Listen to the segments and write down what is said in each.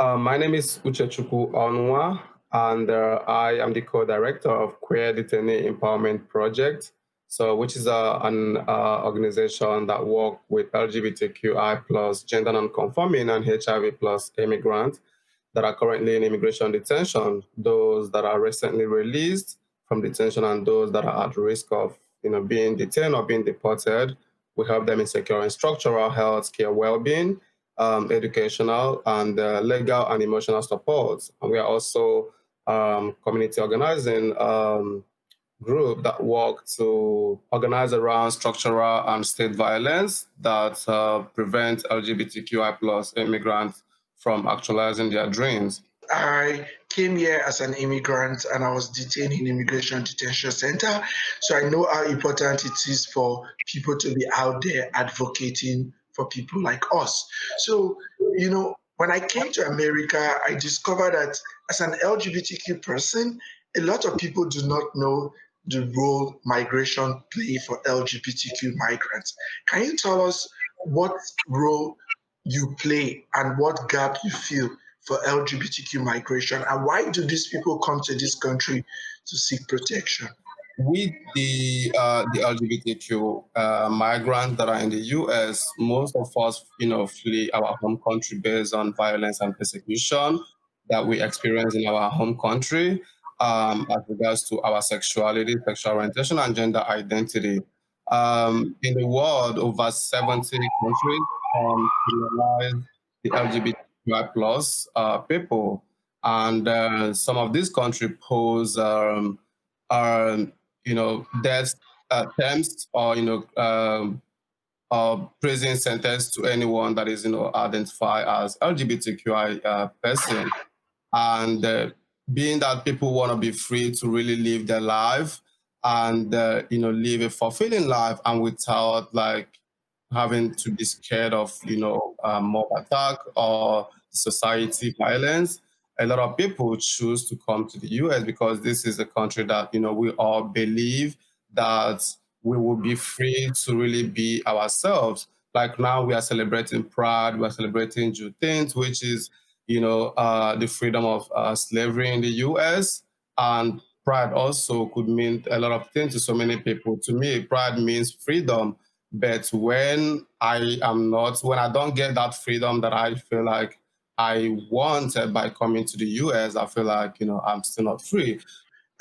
My name is Uchechukwu Onwa, and I am the co-director of Queer Detainee Empowerment Project, which is an organization that works with LGBTQI plus gender non-conforming and HIV plus immigrants that are currently in immigration detention, those that are recently released from detention, and those that are at risk of being detained or being deported. We help them in securing structural health care well-being, educational and legal and emotional support. And we are also community organizing group that work to organize around structural and state violence that prevent LGBTQI plus immigrants from actualizing their dreams. I came here as an immigrant and I was detained in immigration detention center. So I know how important it is for people to be out there advocating for people like us. So, when I came to America, I discovered that as an LGBTQ person, a lot of people do not know the role migration play for LGBTQ migrants. Can you tell us what role you play and what gap you feel for LGBTQ migration, and why do these people come to this country to seek protection? With the LGBTQ migrants that are in the U.S., most of us, flee our home country based on violence and persecution that we experience in our home country, as regards to our sexuality, sexual orientation, and gender identity. In the world, over 70 countries criminalize the LGBTQI plus people, and some of these countries pose death terms or prison sentence to anyone that is identified as LGBTQI person. And being that people want to be free to really live their life and live a fulfilling life and without like having to be scared of mob attack or society violence, a lot of people choose to come to the US because this is a country that we all believe that we will be free to really be ourselves. Like now we are celebrating Pride, we are celebrating Juneteenth, which is the freedom of slavery in the US. And pride also could mean a lot of things to so many people. To me, pride means freedom. But when I don't get that freedom that I feel like I wanted by coming to the US, I feel like, I'm still not free.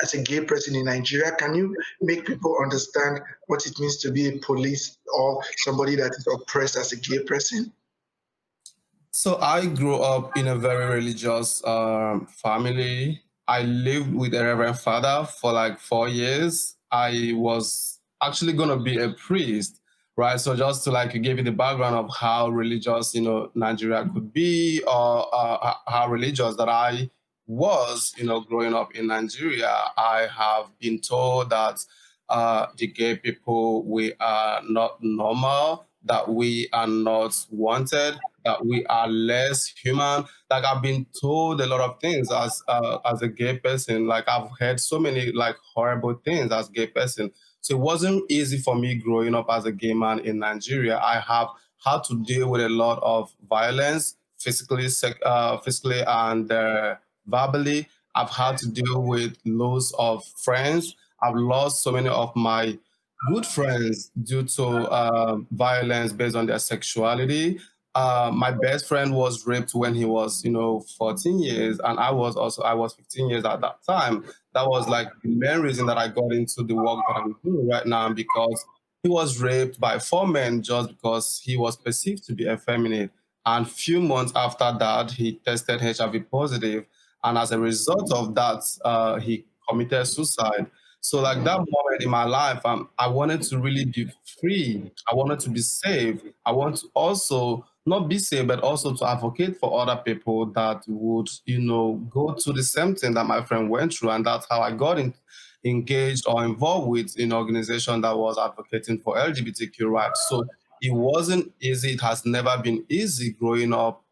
As a gay person in Nigeria, can you make people understand what it means to be a police or somebody that is oppressed as a gay person? So I grew up in a very religious family. I lived with a reverend father for like 4 years. I was actually going to be a priest, right? So just to like give you the background of how religious, Nigeria could be, or how religious that I was, growing up in Nigeria, I have been told that the gay people, we are not normal, that we are not wanted, that we are less human. Like I've been told a lot of things as a gay person. Like I've heard so many like horrible things as gay person. So it wasn't easy for me growing up as a gay man in Nigeria. I have had to deal with a lot of violence, physically and verbally. I've had to deal with loss of friends. I've lost so many of my good friends due to violence based on their sexuality. My best friend was raped when he was, 14 years, and I was 15 years at that time. That was like the main reason that I got into the work that I'm doing right now because he was raped by four men just because he was perceived to be effeminate. And few months after that, he tested HIV positive, and as a result of that, he committed suicide. So like that moment in my life, I wanted to really be free. I wanted to be safe. I want to also not be safe, but also to advocate for other people that would, go through the same thing that my friend went through. And that's how I got engaged or involved with an organization that was advocating for LGBTQ rights. So it wasn't easy. It has never been easy growing up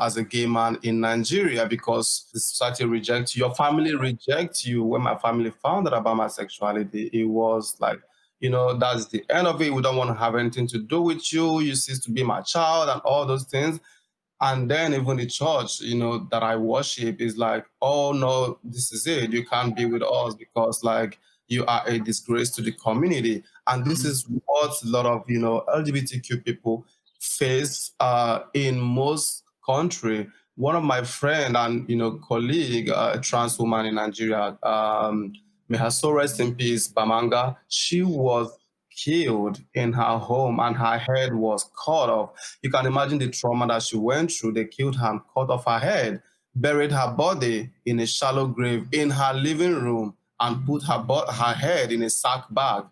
as a gay man in Nigeria because the society rejects you, your family rejects you. When my family found out about my sexuality, it was like, that's the end of it. We don't want to have anything to do with you. You cease to be my child and all those things. And then even the church, that I worship is like, oh no, this is it. You can't be with us because like you are a disgrace to the community. And this Mm, is what a lot of LGBTQ people face in most country. One of my friend and colleague, a trans woman in Nigeria, may her soul rest in peace, Bamanga. She was killed in her home and her head was cut off. You can imagine the trauma that she went through. They killed her and cut off her head, buried her body in a shallow grave in her living room, and put her head in a sack bag,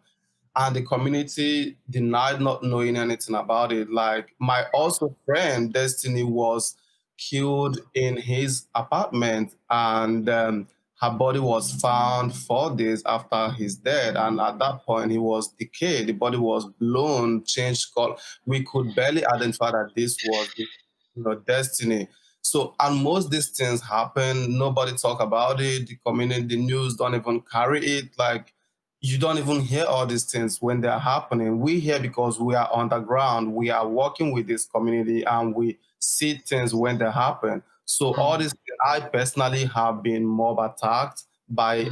and the community denied not knowing anything about it. Like my also friend Destiny was killed in his apartment, and her body was found 4 days after his death. And at that point, he was decayed. The body was blown, changed color. We could barely identify that this was Destiny. So, and most these things happen. Nobody talk about it. The community, the news don't even carry it. Like you don't even hear all these things when they're happening. We hear because we are underground, we are working with this community, and we see things when they happen. So all mm, this, I personally have been mob attacked by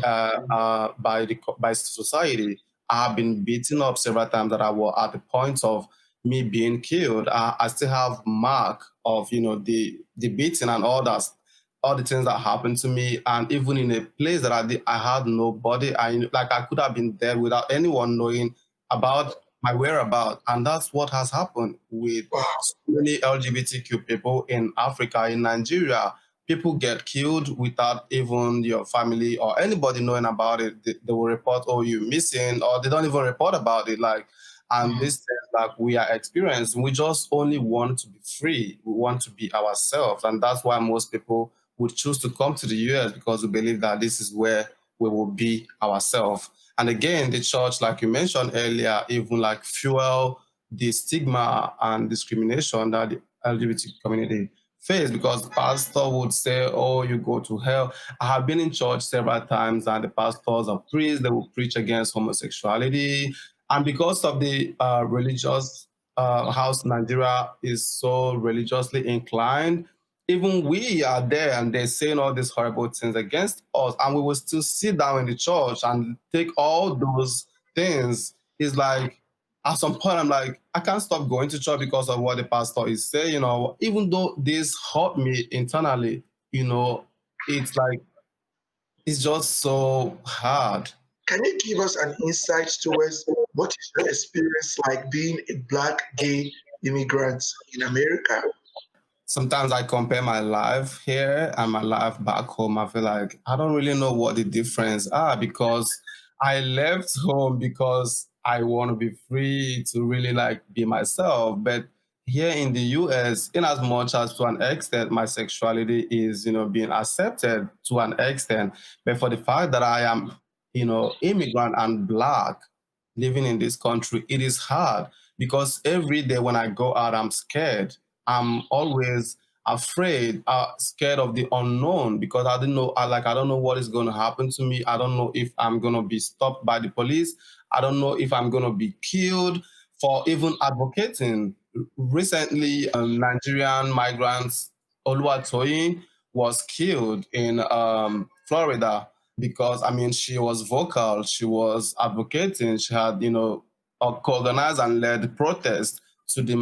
society. I have been beaten up several times that I was at the point of me being killed. I still have mark of the beating and all the things that happened to me, and even in a place that I had nobody. I could have been there without anyone knowing about my whereabouts, and that's what has happened with wow. so many LGBTQ people in Africa, in Nigeria. People get killed without even your family or anybody knowing about it. They will report, "Oh, you missing," or they don't even report about it. Like, and Mm, this things like we are experiencing, we just only want to be free. We want to be ourselves, and that's why most people would choose to come to the US, because we believe that this is where we will be ourselves. And again, the church, like you mentioned earlier, even like fuel the stigma and discrimination that the LGBT community face, because pastor would say, "Oh, you go to hell." I have been in church several times, and the pastors or priests, they will preach against homosexuality, and because of the religious house, Nigeria is so religiously inclined. Even we are there and they're saying all these horrible things against us, and we will still sit down in the church and take all those things. It's like at some point I'm like, I can't stop going to church because of what the pastor is saying, even though this hurt me internally, it's like it's just so hard. can you give us an insight towards what is your experience like being a black gay immigrant in America? Sometimes I compare my life here and my life back home. I feel like I don't really know what the difference are, because I left home because I want to be free to really like be myself. But here in the US, in as much as to an extent my sexuality is, being accepted to an extent, but for the fact that I am, immigrant and black living in this country, it is hard, because every day when I go out, I'm scared. I'm always afraid, scared of the unknown, because I didn't know. I don't know what is going to happen to me. I don't know if I'm going to be stopped by the police. I don't know if I'm going to be killed for even advocating. Recently, Nigerian migrants Oluwatoyin was killed in Florida, because she was vocal, she was advocating, she had co-organized and led protests to the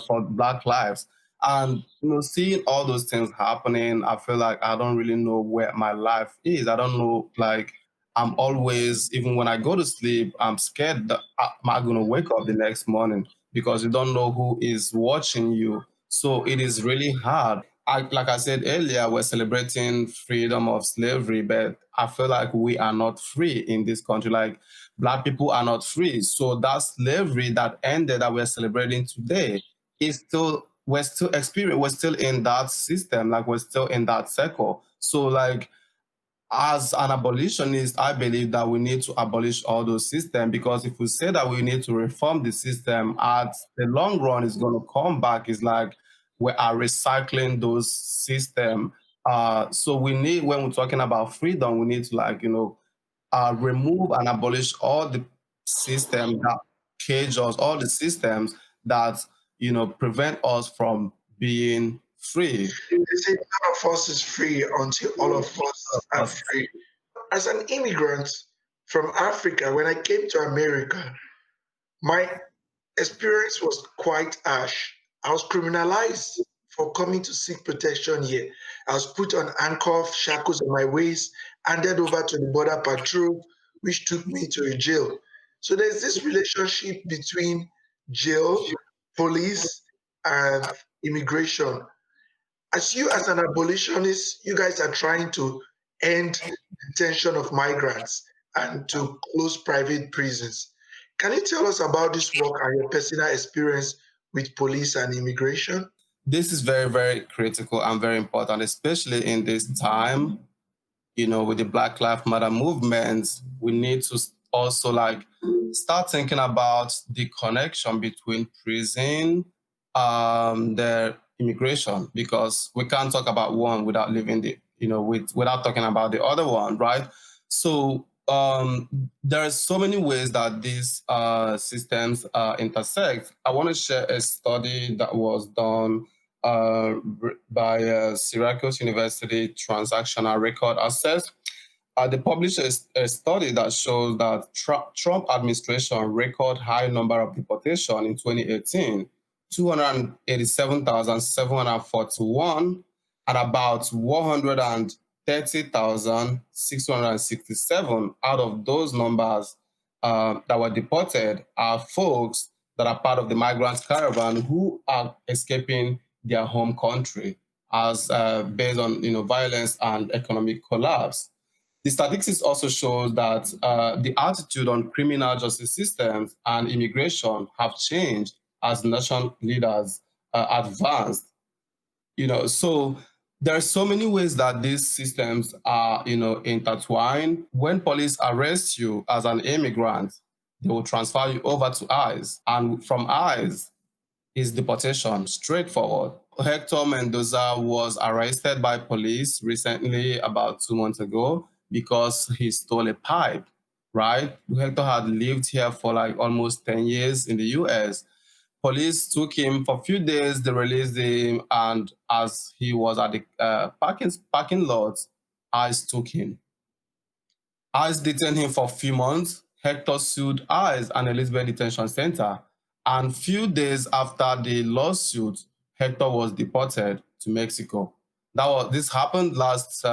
for Black lives. And seeing all those things happening, I feel like I don't really know where my life is. I don't know, like I'm always, even when I go to sleep, I'm scared that am I going to wake up the next morning, because you don't know who is watching you. So it is really hard. Like I said earlier, we're celebrating freedom of slavery, but I feel like we are not free in this country. Like Black people are not free. So that slavery that ended, that we're celebrating today, is still we're still in that system. Like we're still in that circle. So like as an abolitionist, I believe that we need to abolish all those systems, because if we say that we need to reform the system, at the long run, it's going to come back. It's like we are recycling those systems. So we need, when we're talking about freedom, we need to remove and abolish all the systems that cage us, all the systems that prevent us from being free. They say none of us is free until all of us are free. As an immigrant from Africa, when I came to America, my experience was quite harsh. I was criminalized for coming to seek protection here. I was put on handcuffs, shackles on my waist, handed over to the border patrol, which took me to a jail. So there's this relationship between jail, police, and immigration. As you, as an abolitionist, you guys are trying to end detention of migrants and to close private prisons. Can you tell us about this work and your personal experience with police and immigration? This is very, very critical and very important, especially in this time, with the Black Lives Matter movement. We need to also like start thinking about the connection between prison, the immigration, because we can't talk about one without leaving without talking about the other one, right? So there are so many ways that these systems intersect. I want to share a study that was done by Syracuse University Transactional Record Access. They published a study that shows that Trump administration record high number of deportation in 2018, 287,741, and about 130,667 out of those numbers that were deported are folks that are part of the migrant caravan who are escaping their home country as based on violence and economic collapse. The statistics also shows that the attitude on criminal justice systems and immigration have changed as nation leaders advanced. So there are so many ways that these systems are intertwined. When police arrest you as an immigrant, they will transfer you over to ICE, and from ICE is deportation, straightforward. Hector Mendoza was arrested by police recently, about 2 months ago, because he stole a pipe, right? Hector had lived here for like almost 10 years in the US. Police took him for a few days, they released him, and as he was at the parking lot, ICE took him. ICE detained him for a few months. Hector sued ICE and Elizabeth Detention Center. And few days after the lawsuit, Hector was deported to Mexico. This happened last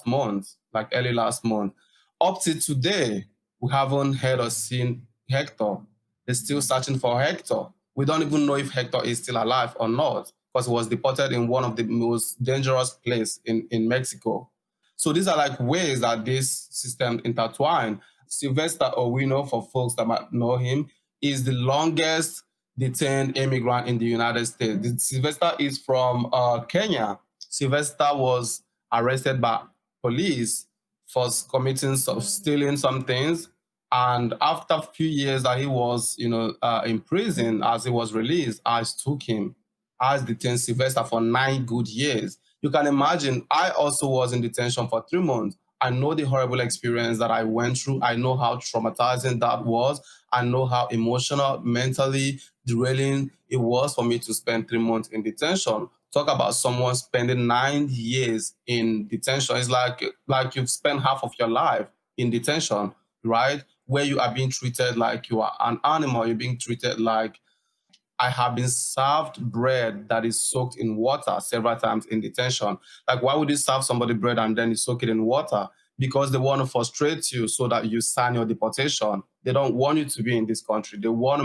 month, like early last month. Up to today, we haven't heard or seen Hector. They're still searching for Hector. We don't even know if Hector is still alive or not, because he was deported in one of the most dangerous places in Mexico. So these are like ways that this system intertwine. Sylvester Owino, for folks that might know him, is the longest detained immigrant in the United States. Sylvester is from Kenya. Sylvester was arrested by police for committing stealing some things, and after a few years that he was, in prison, as he was released, ICE took him. ICE detained Sylvester for 9 good years. You can imagine, I also was in detention for 3 months. I know the horrible experience that I went through. I know how traumatizing that was. I know how emotional, mentally derailing it was for me to spend 3 months in detention. Talk about someone spending 9 years in detention. It's like you've spent half of your life in detention, right? Where you are being treated like you are an animal. You're being treated like I have been served bread that is soaked in water several times in detention. Like, why would you serve somebody bread and then you soak it in water? Because they want to frustrate you so that you sign your deportation. They don't want you to be in this country. They want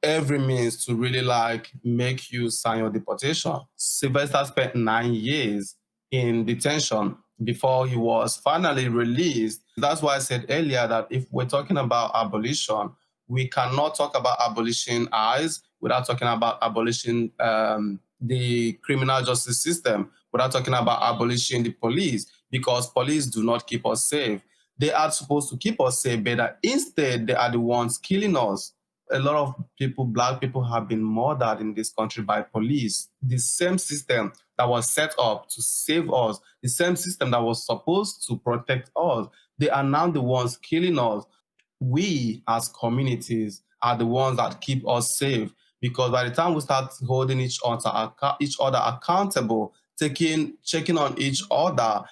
every means to really like make you sign your deportation. Sylvester spent 9 years in detention before he was finally released. That's why I said earlier that if we're talking about abolition, we cannot talk about abolishing ICE without talking about abolishing the criminal justice system, without talking about abolishing the police, because police do not keep us safe. They are supposed to keep us safe, but instead they are the ones killing us. A lot of people, black people, have been murdered in this country by police. The same system that was set up to save us, the same system that was supposed to protect us, they are now the ones killing us. We as communities are the ones that keep us safe. because by the time we start holding each other accountable, checking on each other,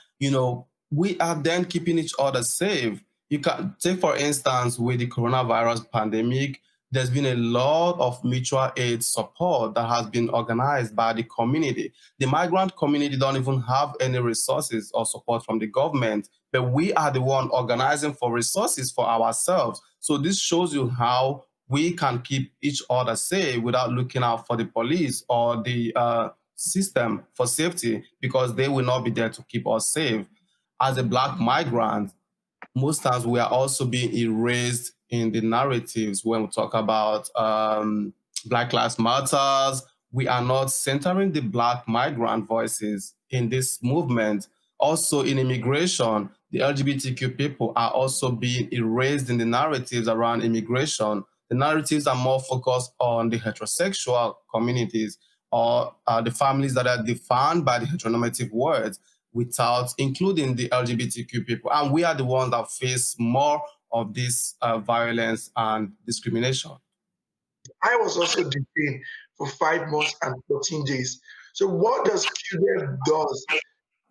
we are then keeping each other safe. You can take, for instance, with the coronavirus pandemic, there's been a lot of mutual aid support that has been organized by the community. The migrant community don't even have any resources or support from the government, but we are the one organizing for resources for ourselves. So this shows you how we can keep each other safe without looking out for the police or the system for safety, because they will not be there to keep us safe. As a Black migrant, most times we are also being erased in the narratives when we talk about Black Lives Matters. We are not centering the Black migrant voices in this movement. Also, in immigration, the LGBTQ people are also being erased in the narratives around immigration. The narratives are more focused on the heterosexual communities, or the families that are defined by the heteronormative words, without including the LGBTQ people. And we are the ones that face more of this violence and discrimination. I was also detained for 5 months and 14 days. So, what does QDF does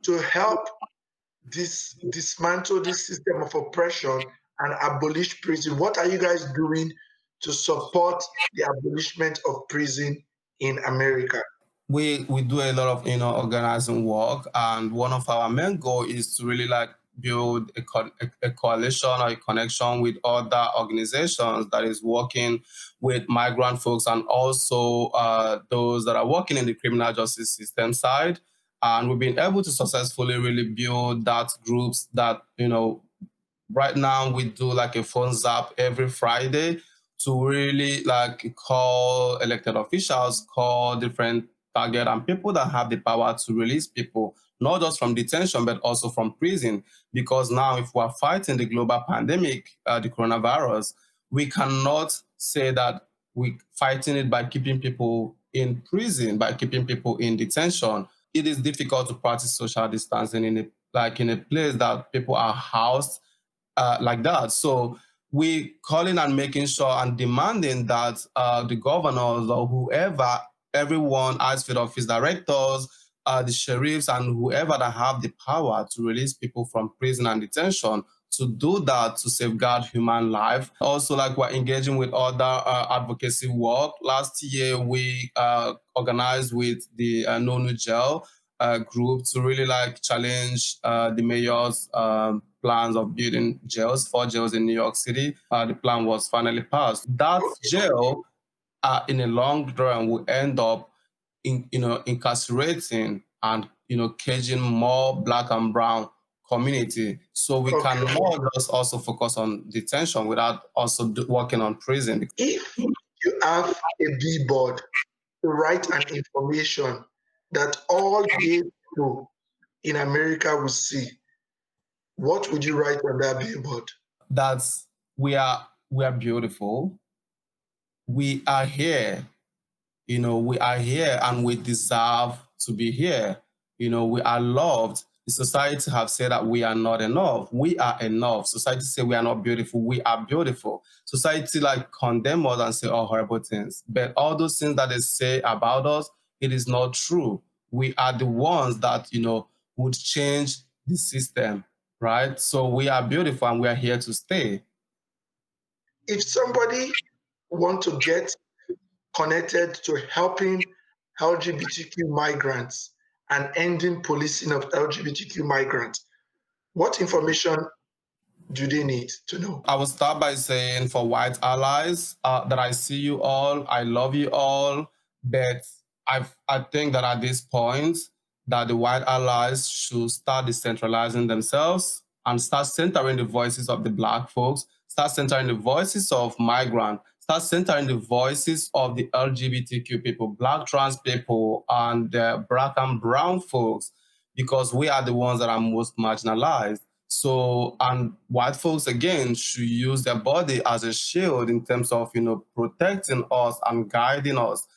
to help dismantle this system of oppression and abolish prison? What are you guys doing to support the abolishment of prison in America? We do a lot of organizing work, and one of our main goal is to really like build a coalition or a connection with other organizations that is working with migrant folks, and also those that are working in the criminal justice system side. And we've been able to successfully really build that groups that right now we do like a phone zap every Friday to really like call elected officials, call different target and people that have the power to release people, not just from detention, but also from prison. Because now if we're fighting the global pandemic, the coronavirus, we cannot say that we're fighting it by keeping people in prison, by keeping people in detention. It is difficult to practice social distancing in a place that people are housed like that. So we calling and making sure and demanding that the governors or whoever, everyone, as field office directors, the sheriffs, and whoever that have the power to release people from prison and detention, to do that to safeguard human life. Also, like we're engaging with other advocacy work. Last year, we organized with the No New Jail group to really like challenge the mayor's plans of building jails, 4 jails in New York City. The plan was finally passed. That jail, in a long run, will end up incarcerating and caging more Black and brown community. So we can more just also focus on detention without also working on prison. If you have a billboard to write an information that all gay people in America will see, what would you write on that billboard? That's we are beautiful. We are here. We are here and we deserve to be here. We are loved. The society have said that we are not enough. We are enough. Society say we are not beautiful. We are beautiful. Society like condemn us and say all horrible things. But all those things that they say about us, it is not true. We are the ones that, would change the system, right? So we are beautiful and we are here to stay. If somebody want to get connected to helping LGBTQ migrants and ending policing of LGBTQ migrants, what information do they need to know? I will start by saying for white allies that I see you all, I love you all, but I think that at this point that the white allies should start decentralizing themselves and start centering the voices of the Black folks, start centering the voices of migrants, start centering the voices of the LGBTQ people, Black trans people, and Black and brown folks, because we are the ones that are most marginalized. So, and white folks again should use their body as a shield in terms of protecting us and guiding us.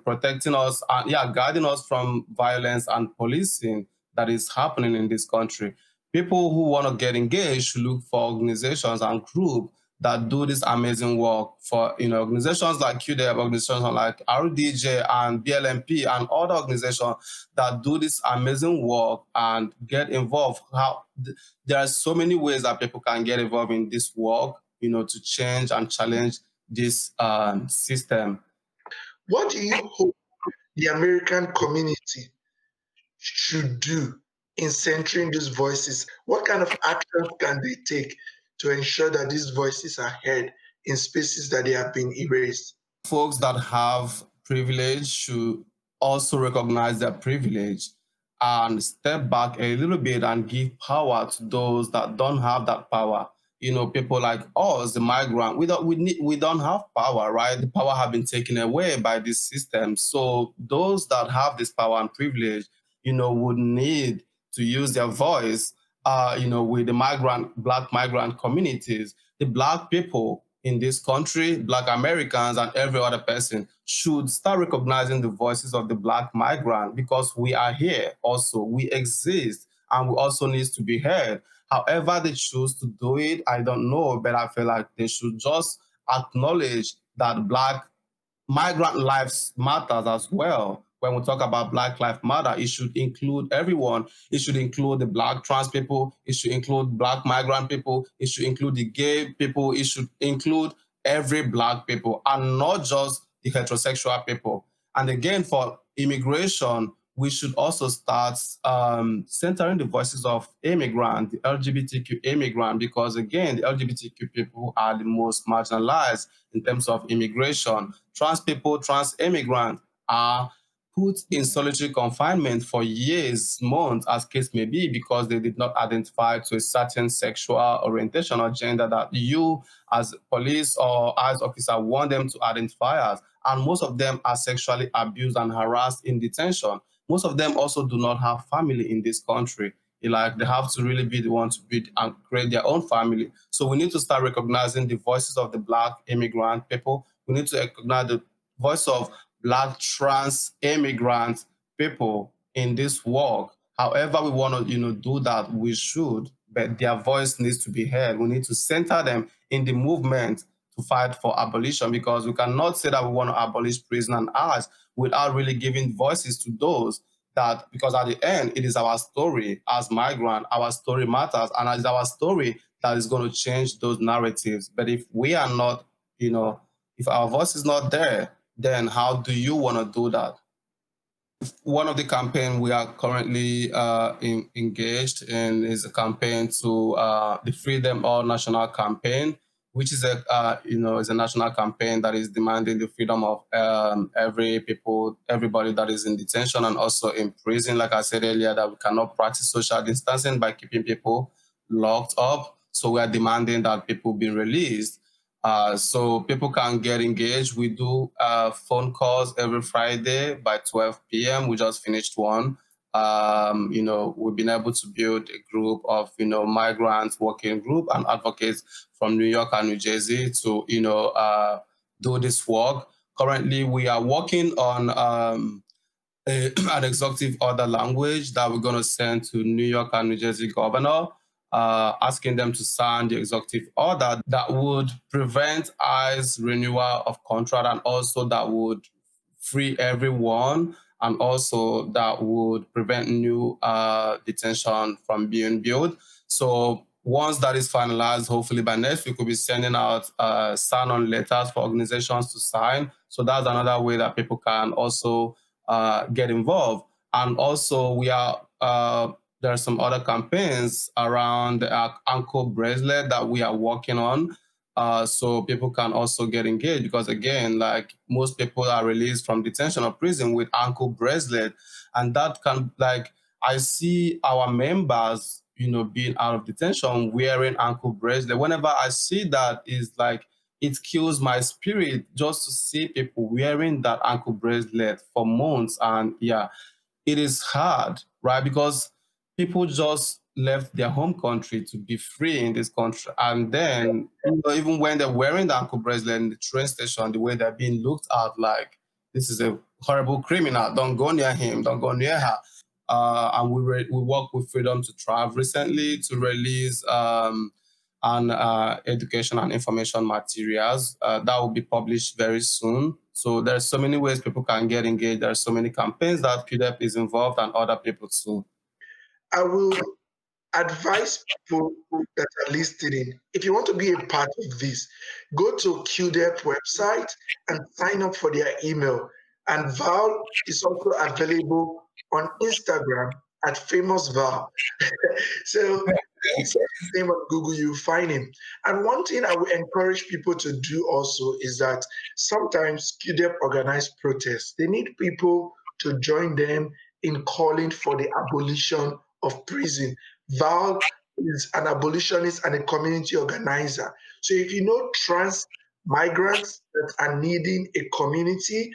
Protecting us and guiding us from violence and policing that is happening in this country. People who want to get engaged should look for organizations and groups that do this amazing work for organizations like QDEV, organizations like RDJ and BLMP and other organizations that do this amazing work and get involved. There are so many ways that people can get involved in this work, to change and challenge this system. What do you hope the American community should do in centering these voices? What kind of actions can they take to ensure that these voices are heard in spaces that they have been erased? Folks that have privilege should also recognize their privilege and step back a little bit and give power to those that don't have that power. People like us, the migrant, we don't have power, right? The power have been taken away by this system. So those that have this power and privilege, would need to use their voice, with the Black migrant communities, the Black people in this country, Black Americans, and every other person should start recognizing the voices of the Black migrant, because we are here also, we exist, and we also need to be heard. However they choose to do it, I don't know, but I feel like they should just acknowledge that Black migrant lives matters as well. When we talk about Black Lives Matter, it should include everyone. It should include the Black trans people. It should include Black migrant people. It should include the gay people. It should include every Black people and not just the heterosexual people. And again, for immigration, we should also start centering the voices of immigrants, the LGBTQ immigrant, because again, the LGBTQ people are the most marginalized in terms of immigration. Trans people, trans immigrants are put in solitary confinement for years, months, as case may be, because they did not identify to a certain sexual orientation or gender that you as police or as officer want them to identify as. And most of them are sexually abused and harassed in detention. Most of them also do not have family in this country. Like they have to really be the one to build and create their own family. So we need to start recognizing the voices of the Black immigrant people. We need to recognize the voice of Black trans immigrant people in this work. However we want to, do that, we should, but their voice needs to be heard. We need to center them in the movement to fight for abolition, because we cannot say that we want to abolish prison and arts without really giving voices to those that, because at the end, it is our story as migrant, our story matters, and it's our story that is going to change those narratives. But if we are not, if our voice is not there, then how do you want to do that? One of the campaign we are currently engaged in is a campaign to the Freedom All National campaign, which is is a national campaign that is demanding the freedom of everybody that is in detention and also in prison. Like I said earlier, that we cannot practice social distancing by keeping people locked up. So we are demanding that people be released. So people can get engaged. We do phone calls every Friday by 12 p.m. We just finished one. We've been able to build a group of, migrants working group and advocates from New York and New Jersey to, do this work. Currently, we are working on an executive order language that we're going to send to New York and New Jersey governor, asking them to sign the executive order that would prevent ICE renewal of contract, and also that would free everyone, and also that would prevent new detention from being built. So once that is finalized, hopefully by next week, we'll be sending out sign-on letters for organizations to sign. So that's another way that people can also get involved. And also we are there are some other campaigns around the ankle bracelet that we are working on. So people can also get engaged, because again, like most people are released from detention or prison with ankle bracelet, and that can, like, I see our members, being out of detention wearing ankle bracelet. Whenever I see that, is like it kills my spirit just to see people wearing that ankle bracelet for months. And yeah, it is hard, right? Because people just left their home country to be free in this country. And then, even when they're wearing the ankle bracelet in the train station, the way they're being looked at, like, this is a horrible criminal. Don't go near him. Don't go near her. And we work with Freedom to Travel recently to release and education and information materials that will be published very soon. So there's so many ways people can get engaged. There's so many campaigns that QDEP is involved and other people too. I will advise people that are listening, if you want to be a part of this, go to QDEP website and sign up for their email. And Val is also available on Instagram at famous Val. So search his name on Google, you find him. And one thing I would encourage people to do also is that sometimes QDEP organize protests. They need people to join them in calling for the abolition of prison. Val is an abolitionist and a community organizer. So if you know trans migrants that are needing a community,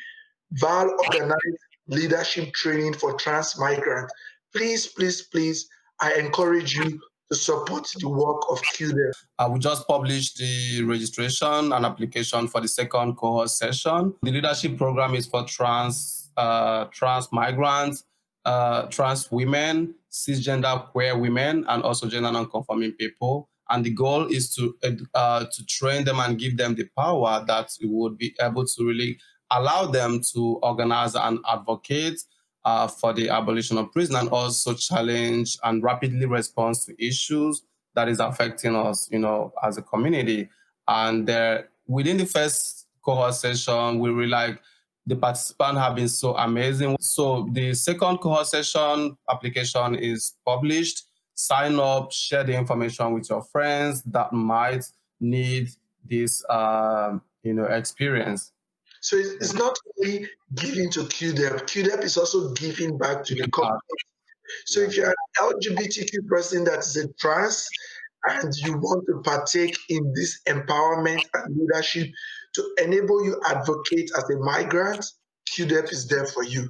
Val organized leadership training for trans migrants. Please, please, please, I encourage you to support the work of QDEM. We just published the registration and application for the second cohort session. The leadership program is for trans migrants, trans women, cisgender queer women, and also gender non-conforming people. And the goal is to train them and give them the power that would be able to really allow them to organize and advocate for the abolition of prison, and also challenge and rapidly respond to issues that is affecting us, as a community. And within the first cohort session, we really like the participants have been so amazing. So the second cohort session application is published. Sign up, share the information with your friends that might need this, experience. So it's not only giving to QDEP, QDEP is also giving back to the community. So if you're an LGBTQ person that is a trans and you want to partake in this empowerment and leadership to enable you advocate as a migrant, QDEP is there for you.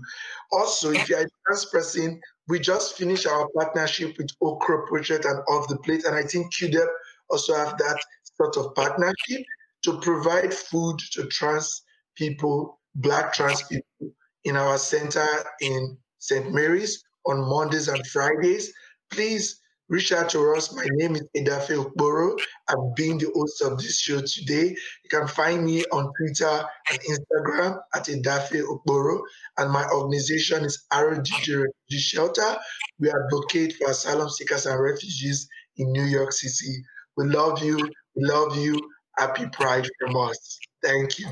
Also, if you're a trans person, we just finished our partnership with Okra Project and Off the Plate, and I think QDEP also have that sort of partnership to provide food to trans people, Black trans people in our center in St. Mary's on Mondays and Fridays. Please reach out to us. My name is Edafe Okporo. I've been the host of this show today. You can find me on Twitter and Instagram at Edafe Okporo, and my organization is RDJ Refugee Shelter. We advocate for asylum seekers and refugees in New York City. We love you. We love you. Happy Pride from us. Thank you.